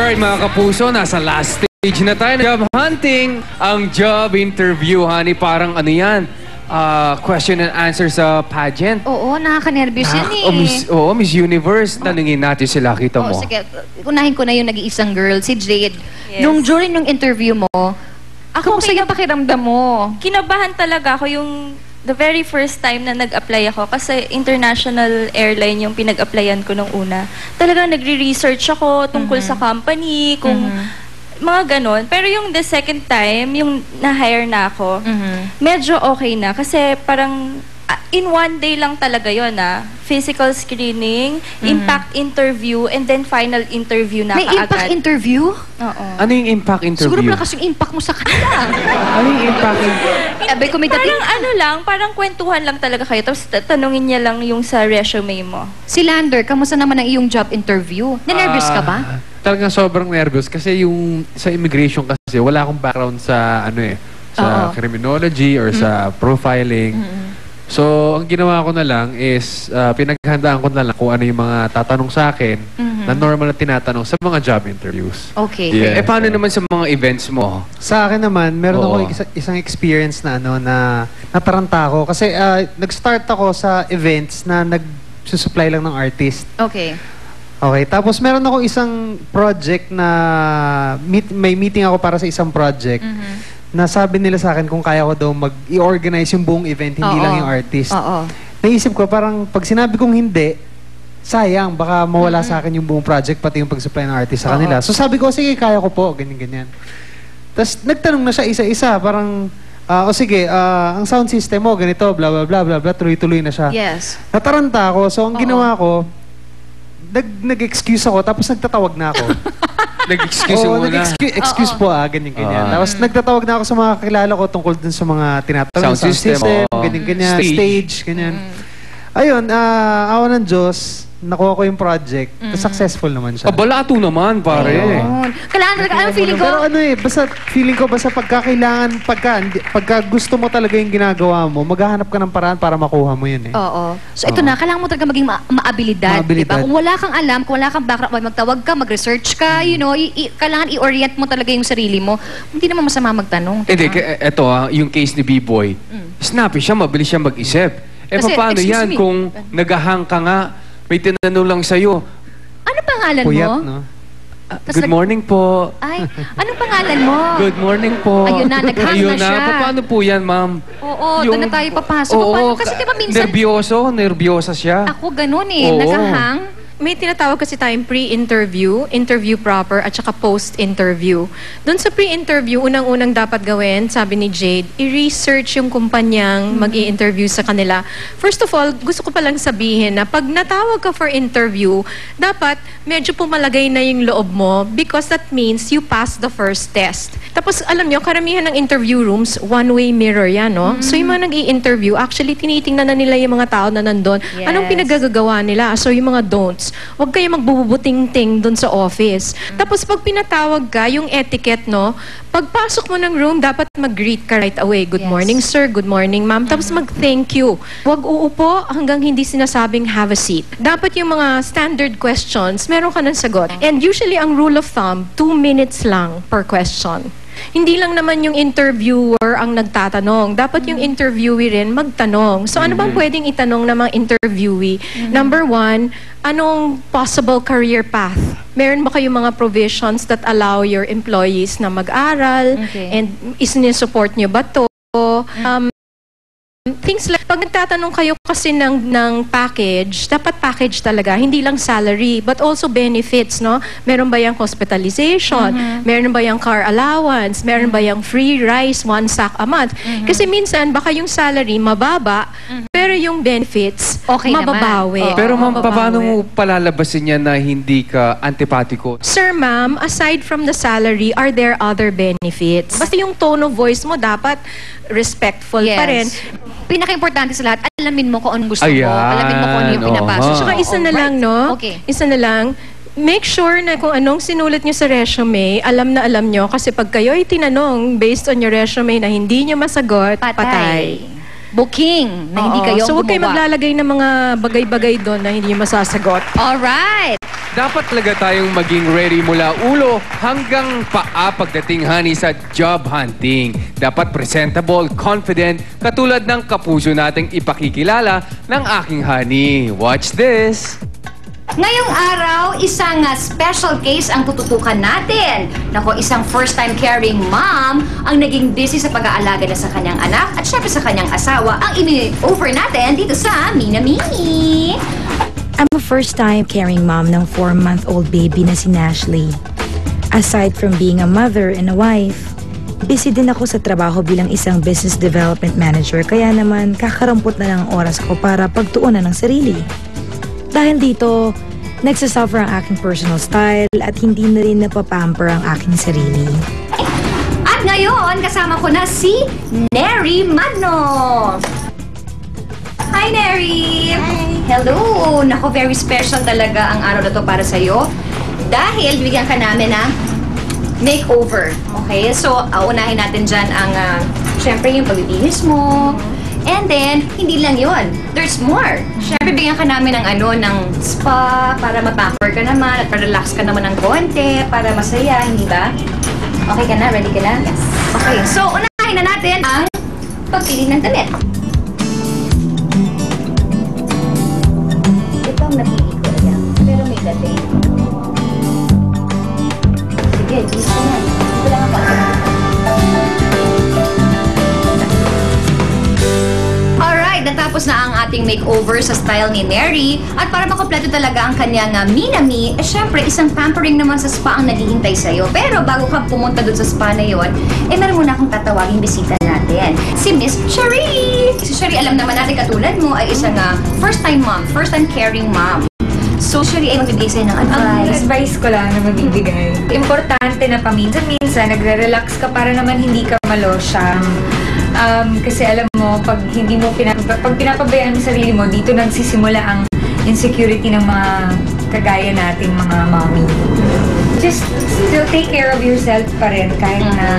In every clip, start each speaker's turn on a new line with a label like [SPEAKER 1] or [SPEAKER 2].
[SPEAKER 1] Alright mga kapuso, nasa last stage na tayo. Job hunting, ang job interview, honey. Parang ano yan, question and answer sa pageant.
[SPEAKER 2] Oo, nakaka-nervous yan eh.
[SPEAKER 1] Miss Universe. Tanungin natin sila, kita mo.
[SPEAKER 2] Sige, unahin ko na yung nag-iisang girl, si Jade.
[SPEAKER 3] Yes.
[SPEAKER 2] Nung during yung interview mo, kamusta yung pakiramdam mo?
[SPEAKER 3] Kinabahan talaga ako yung the very first time na nag-apply ako kasi international airline yung pinag-applyan ko nung una. Talagang nagre-research ako tungkol sa company, kung mga ganon. Pero yung the second time, yung na-hire na ako, medyo okay na kasi parang in one day lang talaga yun physical screening, impact interview, and then final interview na
[SPEAKER 2] May
[SPEAKER 3] kaagad.
[SPEAKER 2] impact interview?
[SPEAKER 3] Oo.
[SPEAKER 1] Ano yung impact interview?
[SPEAKER 2] Siguro malakas yung impact mo sa kanila.
[SPEAKER 1] Ano yung impact interview?
[SPEAKER 3] Parang ano lang, parang kwentuhan lang talaga kayo. Tapos tanungin niya lang yung sa resume mo.
[SPEAKER 2] Si Lander, kamusta naman ang iyong job interview? Na-nervous ka ba?
[SPEAKER 4] Talagang sobrang nervous kasi yung sa immigration kasi wala akong background sa sa criminology or sa profiling. So, ang ginawa ko na lang is pinaghandaan ko na lang kung ano yung mga tatanong sa akin na normal na tinatanong sa mga job interviews.
[SPEAKER 2] Okay.
[SPEAKER 1] Yeah. Paano naman sa mga events mo?
[SPEAKER 5] Sa akin naman, meron ako isang experience na na nataranta ako kasi nag-start ako sa events na nag-supply lang ng artist.
[SPEAKER 2] Okay.
[SPEAKER 5] Okay, tapos meron ako isang project na may meeting ako para sa isang project. Nasabi nila sa akin kung kaya ko daw mag-i-organize yung buong event, hindi lang yung artist. Naisip ko, parang pag sinabi kong hindi, sayang, baka mawala sa akin yung buong project, pati yung pag-supply ng artist sa kanila. So sabi ko, sige, kaya ko po, ganyan-ganyan. Tapos nagtanong na siya isa-isa, parang, sige, ang sound system mo, ganito, bla bla bla bla bla, tuloy-tuloy na siya.
[SPEAKER 2] Yes.
[SPEAKER 5] Nataranta ako, so ang ginawa ko, nag-excuse ako, tapos nagtatawag na ako.
[SPEAKER 1] Nag-excuse mo na?
[SPEAKER 5] Excuse po ganyan-ganyan. Tapos nagtatawag na ako sa mga kakilala ko tungkol dun sa mga tinatanong.
[SPEAKER 1] Sound system,
[SPEAKER 5] ganyan-ganyan. Stage, ganyan. Ayun, awa ng Diyos, nakuha ko yung project. Successful naman siya.
[SPEAKER 1] Balato naman, pare.
[SPEAKER 2] Kailangan talaga, anong feeling ko?
[SPEAKER 5] Pero basta feeling ko, basta pagka gusto mo talaga yung ginagawa mo, maghahanap ka ng paraan para makuha mo yun
[SPEAKER 2] Oo. So ito na, kailangan mo talaga maging maabilidad. Diba? Kung wala kang alam, kung wala kang background, magtawag ka, mag-research ka, kailangan i-orient mo talaga yung sarili mo. Hindi naman masama magtanong.
[SPEAKER 1] Hindi, eto yung case ni B-Boy. Snappy siya, mabilis siya mag-isip. Paano yan kung nagahang ka nga, may tinanong lang sa'yo.
[SPEAKER 2] Ano pangalan
[SPEAKER 5] Puyat,
[SPEAKER 2] mo?
[SPEAKER 5] no?
[SPEAKER 1] Good morning po.
[SPEAKER 2] Ay, anong pangalan mo?
[SPEAKER 1] Good morning po.
[SPEAKER 2] Ayun na, naghang na siya.
[SPEAKER 1] Paano po yan, ma'am?
[SPEAKER 2] Oo, doon na tayo papasok. Paano? Kasi diba minsan...
[SPEAKER 1] Nervyosa siya.
[SPEAKER 2] Ako ganun nagahang.
[SPEAKER 6] May tinatawag kasi tayong pre-interview, interview proper, at saka post-interview. Doon sa pre-interview, unang-unang dapat gawin, sabi ni Jade, i-research yung kumpanyang mag-i-interview sa kanila. First of all, gusto ko palang sabihin na pag natawag ka for interview, dapat medyo pumalagay na yung loob mo because that means you passed the first test. Tapos, alam nyo, karamihan ng interview rooms, one-way mirror yan, no? So, yung mga nag-i-interview, actually, tinitingnan na nila yung mga tao na nandun. Anong pinagagagawa nila? So, yung mga don'ts. Huwag kayo magbububuting-ting doon sa office. Tapos pag pinatawag ka, yung etiquette, no? Pagpasok mo ng room, dapat mag-greet ka right away. Good morning, sir. Good morning, ma'am. Tapos mag-thank you. Huwag uupo hanggang hindi sinasabing have a seat. Dapat yung mga standard questions, meron ka ng sagot. And usually, ang rule of thumb, 2 minutes lang per question. Hindi lang naman yung interviewer ang nagtatanong. Dapat yung interviewee rin magtanong. So ano bang pwedeng itanong ng mga interviewee? Number 1, anong possible career path? Meron ba kayong mga provisions that allow your employees na mag-aral? And isinusupport nyo ba to? Things like, pag nagtatanong kayo kasi ng package, dapat package talaga, hindi lang salary, but also benefits, no? Meron ba yung hospitalization? Meron ba yung car allowance? Meron ba yung free rice, 1 sack a month? Kasi minsan, baka yung salary mababa, pero yung benefits, mababawi.
[SPEAKER 1] Pero ma'am, paano mo palalabasin niya na hindi ka antipatiko?
[SPEAKER 6] Sir, ma'am, aside from the salary, are there other benefits? Basta yung tone of voice mo dapat respectful pa rin.
[SPEAKER 2] Pinaka-importante sa lahat, alamin mo kung anong gusto mo. Alamin mo kung ano yung pinapasok.
[SPEAKER 6] Saka isa na lang, no? Isa na lang, make sure na kung anong sinulat nyo sa resume, alam na alam nyo. Kasi pag kayo ay tinanong based on your resume na hindi nyo masagot, patay.
[SPEAKER 2] Booking na hindi kayo
[SPEAKER 6] So huwag kayo maglalagay ng mga bagay-bagay doon na hindi nyo masasagot.
[SPEAKER 2] Alright!
[SPEAKER 1] dapat talaga tayong maging ready mula ulo hanggang paa pagdating, honey, sa job hunting. Dapat presentable, confident, katulad ng kapuso nating ipakikilala ng aking honey. Watch this!
[SPEAKER 2] Ngayong araw, isang special case ang tututukan natin. Nako, isang first-time caring mom ang naging busy sa pag-aalaga na sa kanyang anak at syempre sa kanyang asawa ang ini-over natin dito sa Minami.
[SPEAKER 7] I'm a first-time caring mom ng 4-month-old baby na si Nashley. Aside from being a mother and a wife, busy din ako sa trabaho bilang isang business development manager, kaya naman kakarampot na lang ang oras ko para pagtuunan ng sarili. Dahil dito, nagsasuffer ang aking personal style at hindi na rin napapamper ang aking sarili.
[SPEAKER 2] At ngayon, kasama ko na si Neri Magno. Hi, Neri! Hi! Hello! Nako, very special talaga ang araw na to para sa'yo. Dahil bigyan ka namin ng makeover. Okay? So, unahin natin dyan ang, syempre, yung pagbibihis mo. And then, hindi lang yon. There's more. Syempre, bigyan ka namin ng spa para mapamper ka naman at para-relax ka naman ng konti para masaya, hindi ba? Okay ka na? Ready ka na? Yes. Okay. So, unahin na natin ang pagpili ng damit. Ito ang napili ko lang. Pero may dating. Sige, gusto na. Ito lang ang pagkakas. Natapos na ang ating makeover sa style ni Neri at para makompleto talaga ang kanyang Minami, syempre isang pampering naman sa spa ang naghihintay sa'yo. Pero bago ka pumunta dun sa spa na yon, meron muna akong tatawaging bisita natin, si Miss Cherie! Si Cherie, alam naman natin katulad mo ay isang first-time mom, first-time caring mom. So, Cherie ay magbibigay sa'yo ng advice.
[SPEAKER 8] Ang advice ko lang na mabibigay. Importante na paminsan-minsan, nagre-relax ka para naman hindi ka malosya. Kasi alam mo, pag pinapabayaan mo sarili mo, dito nagsisimula ang insecurity ng mga kagaya nating mga mommy. Just still take care of yourself pa rin kahit na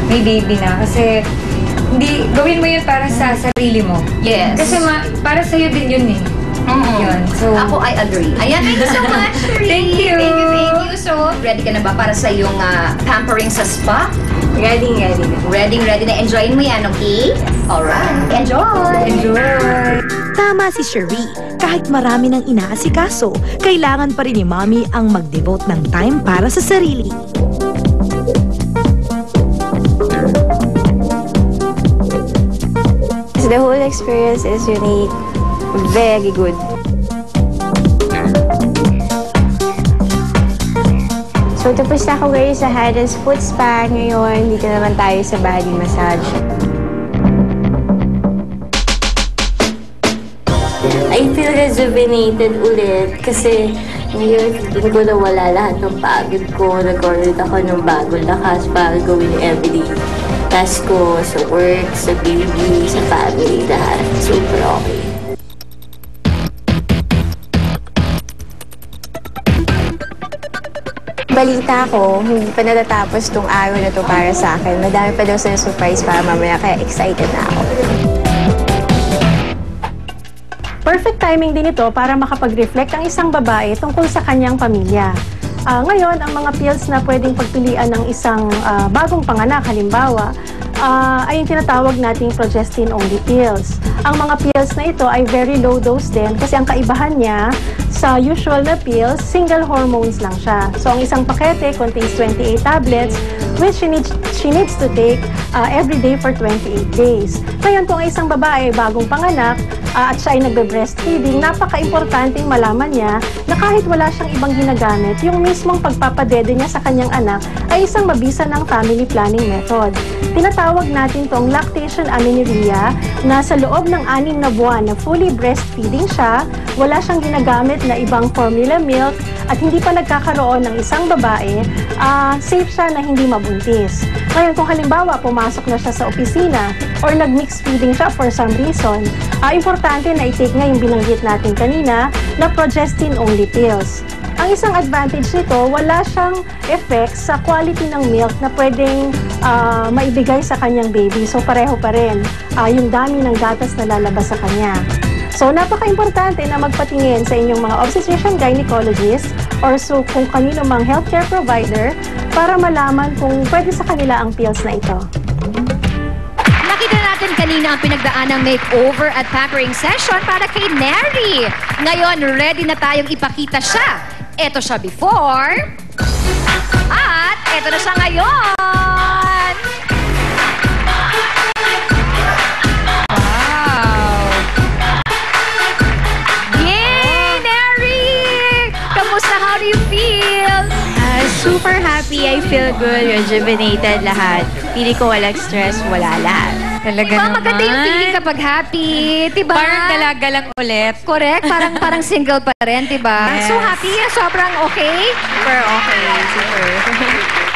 [SPEAKER 8] may baby na. Kasi gawin mo yun para sa sarili mo.
[SPEAKER 2] Yes.
[SPEAKER 8] Kasi para sa'yo din yun eh. Yun. So,
[SPEAKER 2] ako, I agree. Ayan, thank you so much, Cherie.
[SPEAKER 8] Thank you.
[SPEAKER 2] Thank you. So, ready ka na ba para sa iyong pampering sa spa?
[SPEAKER 8] Ready na.
[SPEAKER 2] Ready na. Enjoyin mo yan, okay? Alright. Enjoy!
[SPEAKER 7] Tama si Cherie. Kahit marami ng inaasikaso, kailangan pa rin ni Mommy ang mag-devote ng time para sa sarili.
[SPEAKER 9] The whole experience is unique. Very good. So, tapos na ako ngayon sa head and foot spa. Ngayon, dito naman tayo sa body massage. I feel rejuvenated ulit kasi ngayon, feeling ko na wala lahat ng pagod ko. Nag-order ako ng bagong lakas para gawin everyday task ko sa work, sa baby, sa family, lahat. Super okay. Balita ko, hindi pa natatapos tong araw na to para sa akin. Madami pa daw sa surprise para mamaya, kaya excited na ako.
[SPEAKER 10] Perfect timing din ito para makapag-reflect ang isang babae tungkol sa kanyang pamilya. Ngayon, ang mga pills na pwedeng pagpilian ng isang bagong panganak, halimbawa, ay yung tinatawag nating progestin-only pills. Ang mga pills na ito ay very low dose din kasi ang kaibahan niya sa usual na pills, single hormones lang siya. So, ang isang pakete contains 28 tablets which she needs to take every day for 28 days. Ngayon, kung isang babae bagong panganak at siya ay nagbe-breastfeeding, napaka-importanting malaman niya na kahit wala siyang ibang ginagamit, yung mismong pagpapadede niya sa kanyang anak ay isang mabisa ng family planning method. Tinatawag natin tong lactation amenorrhea na sa loob ng 6 na buwan na fully breastfeeding siya, wala siyang ginagamit na ibang formula milk at hindi pa nagkakaroon ng isang babae, safe siya na hindi mabuntis. Ngayon, kung halimbawa pumasok na siya sa opisina or nag-mix feeding siya for some reason, importante na i-take nga yung binanggit natin kanina na progestin-only pills. Ang isang advantage nito, wala siyang effect sa quality ng milk na pwedeng maibigay sa kanyang baby. So pareho pa rin yung dami ng gatas na lalabas sa kanya. So napaka-importante na magpatingin sa inyong mga obstetrician gynecologist or so kung kanino mang healthcare provider para malaman kung pwede sa kanila ang pills na ito.
[SPEAKER 2] Nakita natin kanina ang pinagdaanang makeover at pampering session para kay Neri. Ngayon, ready na tayong ipakita siya. Ito siya before. At ito na siya ngayon. Wow! Yay, Neri! Kamusta? How do you feel?
[SPEAKER 3] Super happy. I feel good. Rejuvenated lahat. Pili ko walang stress, wala lahat.
[SPEAKER 2] Diba,
[SPEAKER 8] Talaga naman.
[SPEAKER 2] maganda yung feeling kapag happy, diba?
[SPEAKER 8] Parang dalaga lang ulit.
[SPEAKER 2] Correct, parang single pa rin, diba?
[SPEAKER 8] Yes.
[SPEAKER 2] So happy, sobrang okay.
[SPEAKER 3] Super okay. Super.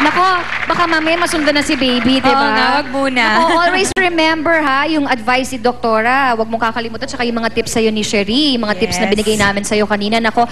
[SPEAKER 2] Nako, baka mamaya masundan na si baby, diba?
[SPEAKER 8] Oo nga, wag muna.
[SPEAKER 2] Nako, always remember ha, yung advice ni Doktora. Huwag mong kakalimutan, tsaka yung mga tips sa'yo ni Sherry, mga tips na binigay namin sa'yo kanina. Nako,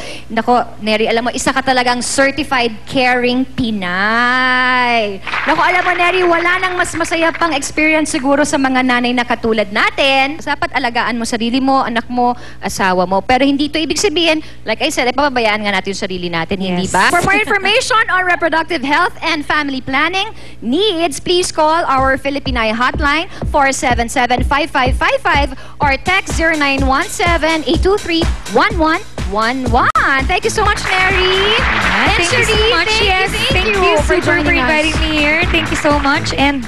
[SPEAKER 2] Neri, alam mo, isa ka talagang certified caring Pinay. Nako, alam mo, Neri, wala nang mas masaya pang experience siguro sa mga nanay na katulad natin. Dapat alagaan mo sarili mo, anak mo, asawa mo. Pero hindi ito ibig sabihin, like I said, pababayaan nga natin yung sarili natin, hindi ba? For more information on reproductive health and family planning needs, please call our Filipinay hotline 477-5555 or text 0917-823-1111. Thank you so much, Neri.
[SPEAKER 8] Thank you so much. Yes, thank you for inviting me here. Thank you so much. And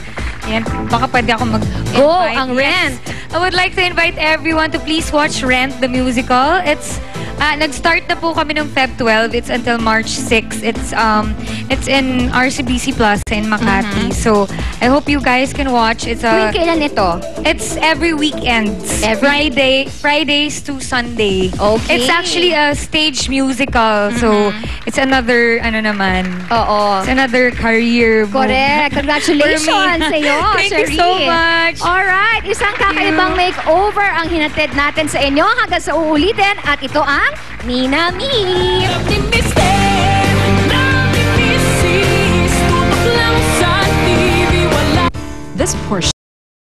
[SPEAKER 8] baka pwede ako mag-invite.
[SPEAKER 2] Go, ang Rent.
[SPEAKER 8] I would like to invite everyone to please watch Rent, the musical. It's nag-start na po kami ng Feb 12. It's until March 6. It's in RCBC Plaza in Makati. So, I hope you guys can watch. It's
[SPEAKER 2] Tuwing kailan ito?
[SPEAKER 8] It's every weekend. Fridays to Sunday.
[SPEAKER 2] Okay.
[SPEAKER 8] It's actually a stage musical. So, it's another,
[SPEAKER 2] Oo.
[SPEAKER 8] it's another career move.
[SPEAKER 2] Correct. Congratulations sa iyo,
[SPEAKER 8] Thank you so much.
[SPEAKER 2] Alright, isang kakaibang makeover ang hinatid natin sa inyo hanggang sa uulitin at ito ang Nina Mi.